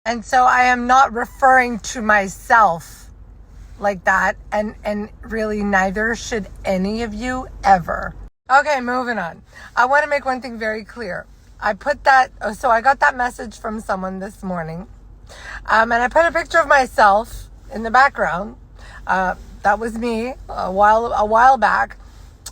And so I am not referring to myself like that, and really neither should any of you ever. Okay, moving on. I want to make one thing very clear. I got that message from someone this morning, and I put a picture of myself in the background. That was me a while back.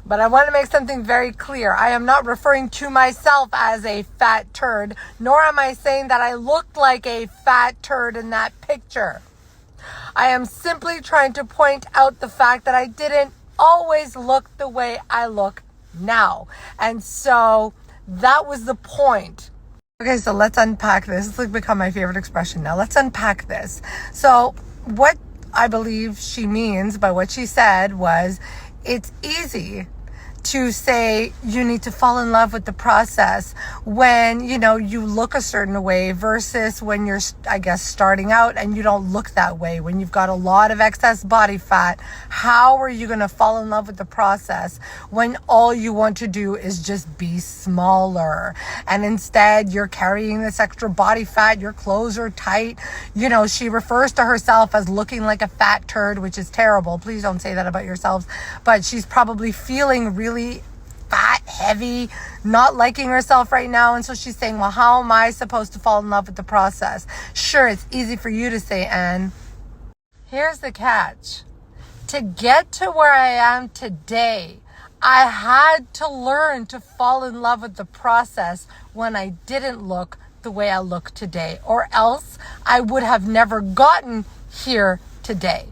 But I want to make something very clear. I am not referring to myself as a fat turd, nor am I saying that I looked like a fat turd in that picture. I am simply trying to point out the fact that I didn't always look the way I look now. And so that was the point. Okay, so let's unpack this. It's become my favorite expression now. Let's unpack this. So what I believe she means by what she said was, it's easy to say you need to fall in love with the process when, you look a certain way versus when you're, starting out and you don't look that way. When you've got a lot of excess body fat, how are you going to fall in love with the process when all you want to do is just be smaller? And instead you're carrying this extra body fat, your clothes are tight. She refers to herself as looking like a fat turd, which is terrible. Please don't say that about yourselves. But she's probably feeling really fat, heavy, not liking herself right now. And so she's saying, well, how am I supposed to fall in love with the process? Sure, it's easy for you to say, Anne. Here's the catch. To get to where I am today, I had to learn to fall in love with the process when I didn't look the way I look today, or else I would have never gotten here today.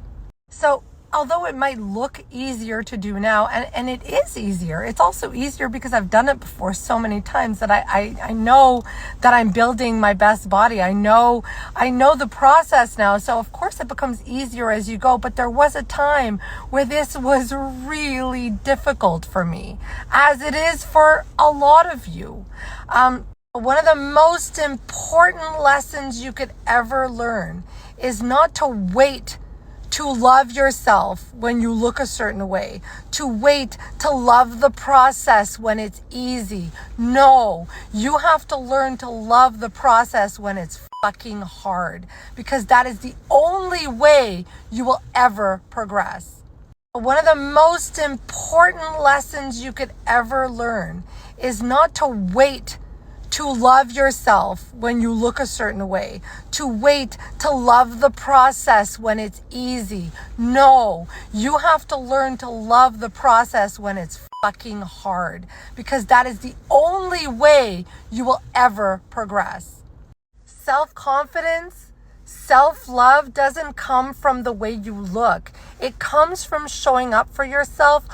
So although it might look easier to do now, and it is easier, it's also easier because I've done it before so many times that I know that I'm building my best body. I know the process now. So of course it becomes easier as you go. But there was a time where this was really difficult for me, as it is for a lot of you. One of the most important lessons you could ever learn is not to wait to love yourself when you look a certain way, to wait to love the process when it's easy. No, you have to learn to love the process when it's fucking hard, because that is the only way you will ever progress. One of the most important lessons you could ever learn is not to wait to love yourself when you look a certain way, to wait to love the process when it's easy. No, you have to learn to love the process when it's fucking hard, because that is the only way you will ever progress. Self-confidence, self-love doesn't come from the way you look. It comes from showing up for yourself.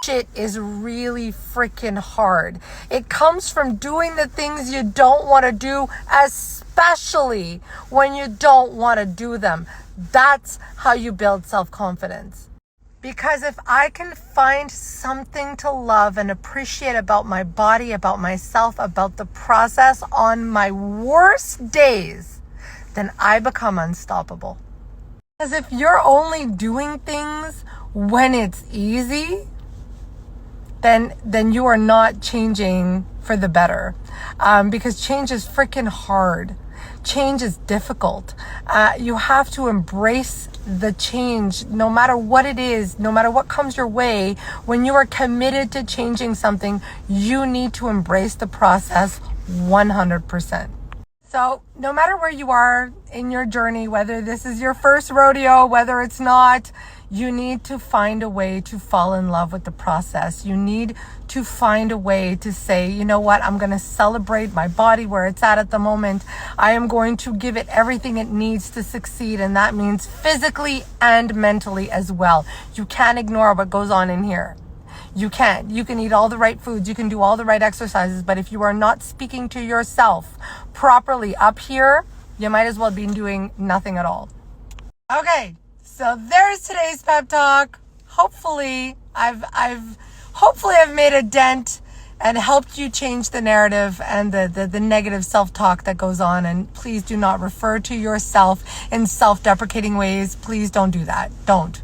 Shit is really freaking hard. It comes from doing the things you don't want to do, especially when you don't want to do them. That's how you build self-confidence. Because if I can find something to love and appreciate about my body, about myself, about the process on my worst days, then I become unstoppable. Because if you're only doing things when it's easy, then you are not changing for the better, because change is freaking hard. Change is difficult. You have to embrace the change, no matter what it is, no matter what comes your way. When you are committed to changing something, you need to embrace the process 100%. So no matter where you are in your journey, whether this is your first rodeo, whether it's not, you need to find a way to fall in love with the process. You need to find a way to say, you know what, I'm going to celebrate my body where it's at the moment. I am going to give it everything it needs to succeed. And that means physically and mentally as well. You can't ignore what goes on in here. You can't. You can eat all the right foods. You can do all the right exercises. But if you are not speaking to yourself properly up here, you might as well be doing nothing at all. Okay. So there's today's pep talk. Hopefully I've made a dent and helped you change the narrative and the negative self-talk that goes on. And please do not refer to yourself in self-deprecating ways. Please don't do that. Don't.